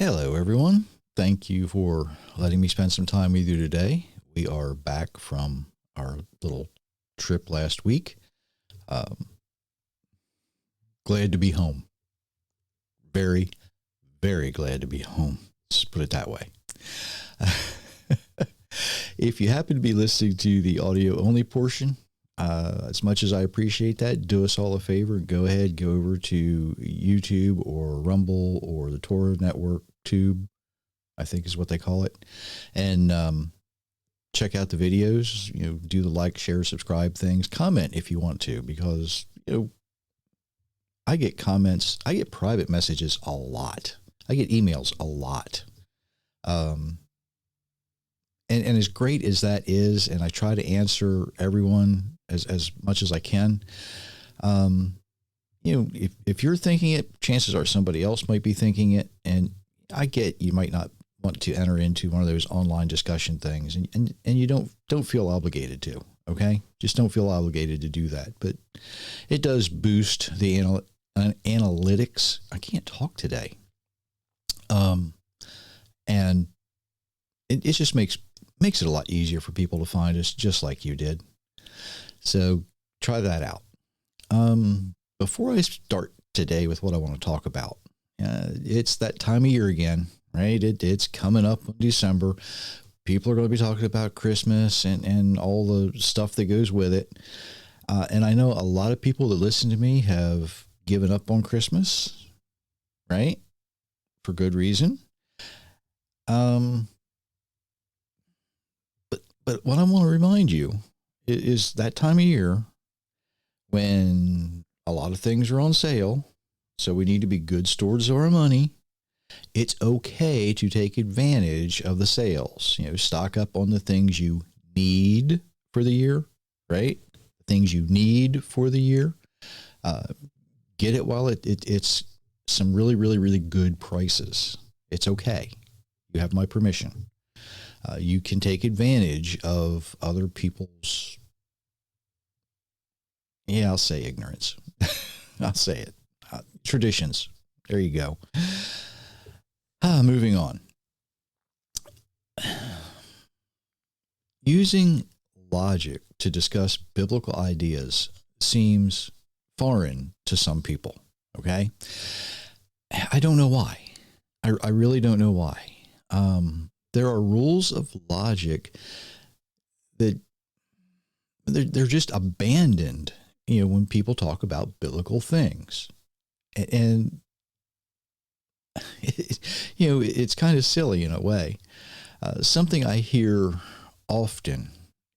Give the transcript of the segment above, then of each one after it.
Hello, everyone. Thank you for letting me spend some time with you today. We are back from our little trip last week. Um, Glad to be home. Very, very glad to be home. Let's put it that way. If you happen to be listening to the audio only portion, as much as I appreciate that, do us all a favor. Go ahead, go over to YouTube or Rumble or the Torah Network Tube, I think is what they call it, and check out the videos. Do the like, share, subscribe things. Comment if you want to, because I get comments. I get private messages a lot. I get emails a lot. And as great as that is, and I try to answer everyone as much as I can, if you're thinking it, chances are somebody else might be thinking it. And I get you might not want to enter into one of those online discussion things, and you don't feel obligated to, okay? Just don't feel obligated to do that. But it does boost the analytics. I can't talk today. And it just makes it a lot easier for people to find us, just like you did. So try that out. Before I start today with what I want to talk about, it's that time of year again, right? It's coming up in December. People are going to be talking about Christmas and all the stuff that goes with it. And I know a lot of people that listen to me have given up on Christmas, right? For good reason. But what I want to remind you is that time of year when a lot of things are on sale, so we need to be good stewards of our money. It's okay to take advantage of the sales. Stock up on the things you need for the year, right? The things you need for the year. Get it while it's some really, really, really good prices. It's okay. You have my permission. You can take advantage of other people's, I'll say ignorance. I'll say it. Traditions. There you go. Moving on. Using logic to discuss biblical ideas seems foreign to some people, okay? I don't know why. I really don't know why. There are rules of logic that they're just abandoned, when people talk about biblical things. And it's kind of silly in a way. Something I hear often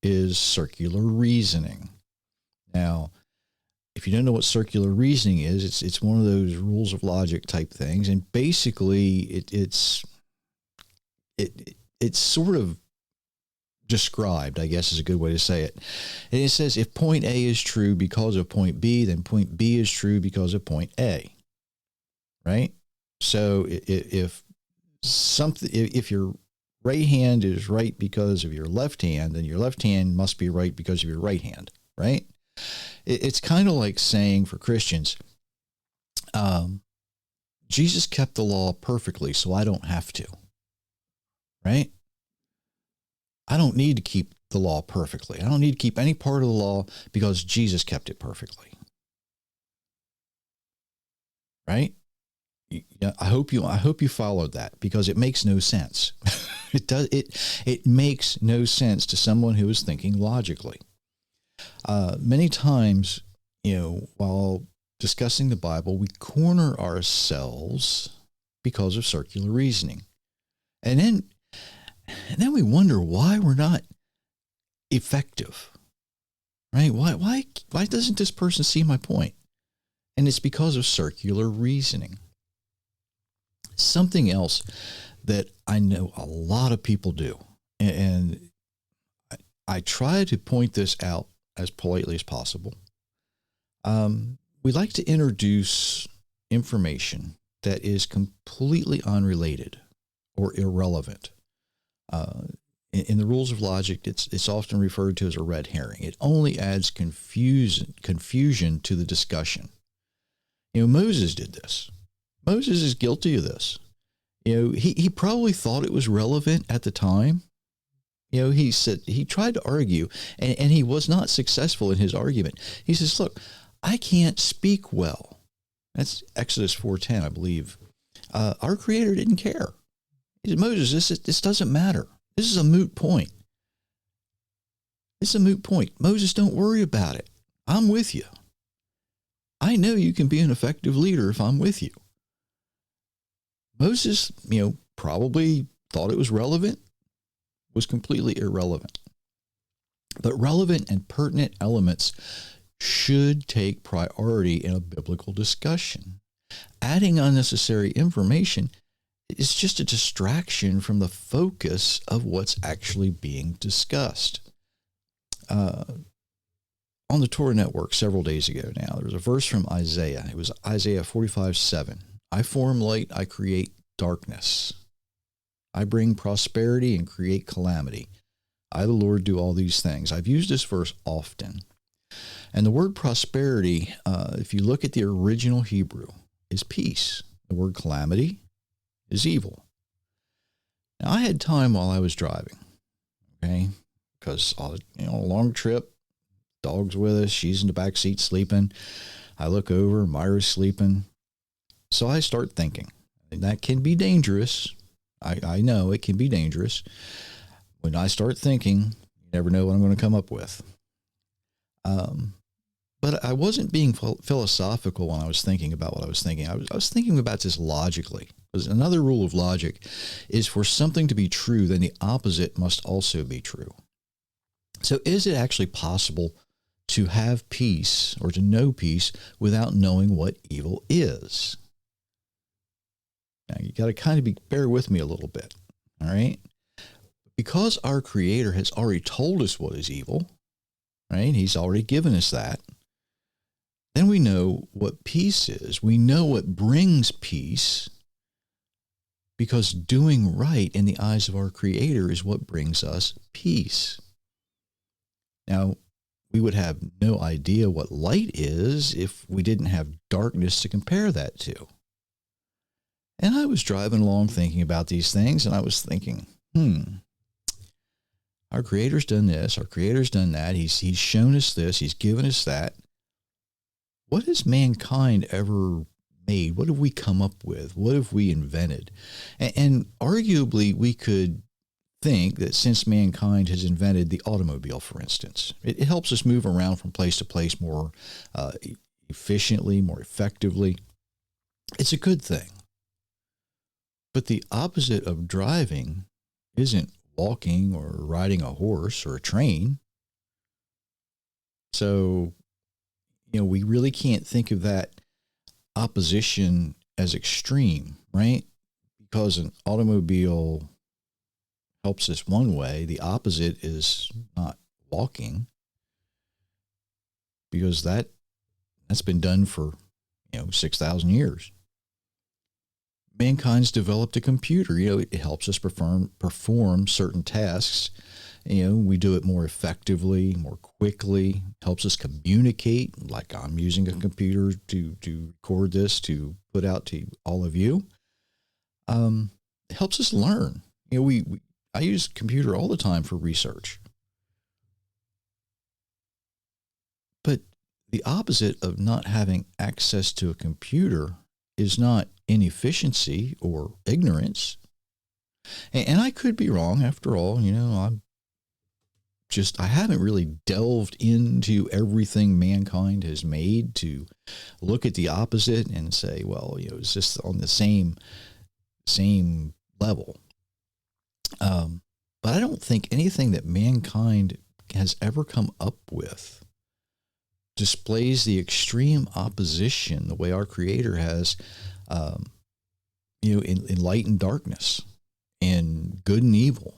is circular reasoning. Now, if you don't know what circular reasoning is, it's one of those rules of logic type things. And basically it's sort of described, I guess is a good way to say it. And it says if point A is true because of point B, then point B is true because of point A. Right? So if your right hand is right because of your left hand, then your left hand must be right because of your right hand, right? It's kind of like saying for Christians, Jesus kept the law perfectly, so I don't have to. Right? I don't need to keep the law perfectly. I don't need to keep any part of the law because Jesus kept it perfectly. Right? I hope you followed that, because it makes no sense. It makes no sense to someone who is thinking logically. Many times, while discussing the Bible, we corner ourselves because of circular reasoning. And then we wonder why we're not effective, right? Why doesn't this person see my point? And it's because of circular reasoning. Something else that I know a lot of people do, and I try to point this out as politely as possible. We like to introduce information that is completely unrelated or irrelevant. In the rules of logic, it's often referred to as a red herring. It only adds confusion to the discussion. Moses did this. Moses is guilty of this. He probably thought it was relevant at the time. He said he tried to argue, and he was not successful in his argument. He says, look, I can't speak well. That's Exodus 4:10, I believe. Our Creator didn't care. He said, Moses, this doesn't matter. This is a moot point. It's a moot point. Moses, don't worry about it. I'm with you. I know you can be an effective leader if I'm with you. Moses, probably thought it was relevant, was completely irrelevant. But relevant and pertinent elements should take priority in a biblical discussion. Adding unnecessary information is just a distraction from the focus of what's actually being discussed. On the Torah Network several days ago now, there was a verse from Isaiah. It was Isaiah 45:7. I form light, I create darkness. I bring prosperity and create calamity. I, the Lord, do all these things. I've used this verse often. And the word prosperity, if you look at the original Hebrew, is peace. The word calamity is evil. Now, I had time while I was driving, okay? Because, a long trip, dog's with us, she's in the back seat sleeping. I look over, Myra's sleeping. So I start thinking, and that can be dangerous. I know it can be dangerous. When I start thinking, you never know what I'm going to come up with. But I wasn't being philosophical when I was thinking about what I was thinking. I was thinking about this logically. Because another rule of logic is for something to be true, then the opposite must also be true. So is it actually possible to have peace or to know peace without knowing what evil is? Now, you got to kind of bear with me a little bit, all right? Because our Creator has already told us what is evil, right? He's already given us that. Then we know what peace is. We know what brings peace, because doing right in the eyes of our Creator is what brings us peace. Now, we would have no idea what light is if we didn't have darkness to compare that to. And I was driving along thinking about these things, and I was thinking, our Creator's done this, our Creator's done that, He's shown us this, He's given us that. What has mankind ever made? What have we come up with? What have we invented? And arguably, we could think that since mankind has invented the automobile, for instance, it helps us move around from place to place more efficiently, more effectively. It's a good thing. But the opposite of driving isn't walking or riding a horse or a train. So, we really can't think of that opposition as extreme, right? Because an automobile helps us one way, the opposite is not walking, because that's been done for 6,000 years. Mankind's developed a computer. It helps us perform certain tasks. We do it more effectively, more quickly. Helps us communicate. Like I'm using a computer to record this to put out to all of you. It helps us learn. I use computer all the time for research. But the opposite of not having access to a computer is not inefficiency or ignorance. And I could be wrong. After all, I haven't really delved into everything mankind has made to look at the opposite and say, well, is this on the same level? But I don't think anything that mankind has ever come up with displays the extreme opposition the way our Creator has, in light and darkness, in good and evil.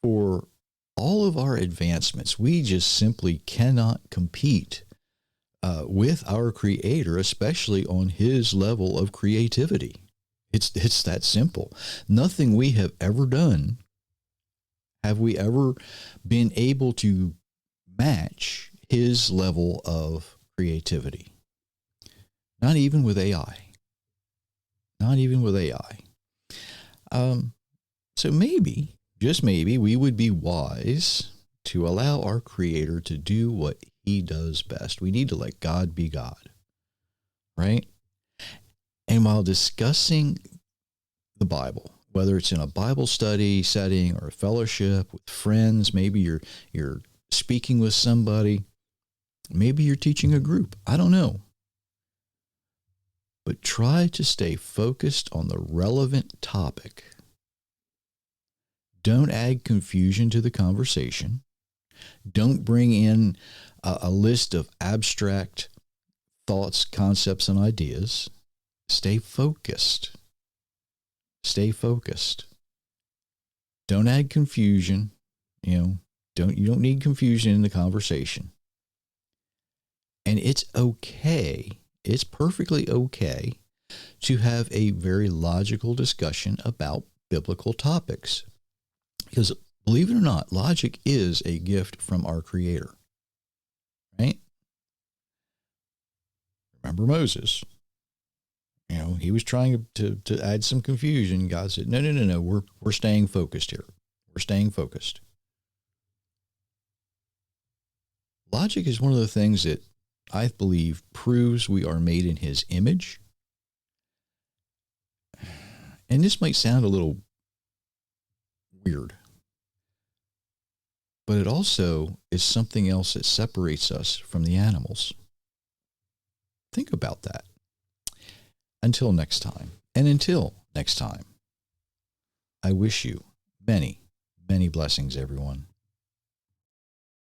For all of our advancements, we just simply cannot compete with our Creator, especially on His level of creativity. It's that simple. Nothing we have ever done have we ever been able to match His level of creativity. Not even with AI. not even with AI. So maybe, just maybe, we would be wise to allow our Creator to do what He does best. We need to let God be God, right? And while discussing the Bible, whether it's in a Bible study setting or a fellowship with friends, maybe you're speaking with somebody, maybe you're teaching a group, I don't know. But try to stay focused on the relevant topic. Don't add confusion to the conversation. Don't bring in a list of abstract thoughts, concepts, and ideas. Stay focused. Stay focused. Don't add confusion. You don't need confusion in the conversation. And it's okay. It's perfectly okay to have a very logical discussion about biblical topics. Because believe it or not, logic is a gift from our Creator. Right? Remember Moses. He was trying to add some confusion. God said, no. We're staying focused here. We're staying focused. Logic is one of the things that I believe proves we are made in His image. And this might sound a little weird, but it also is something else that separates us from the animals. Think about that. Until next time, I wish you many, many blessings, everyone.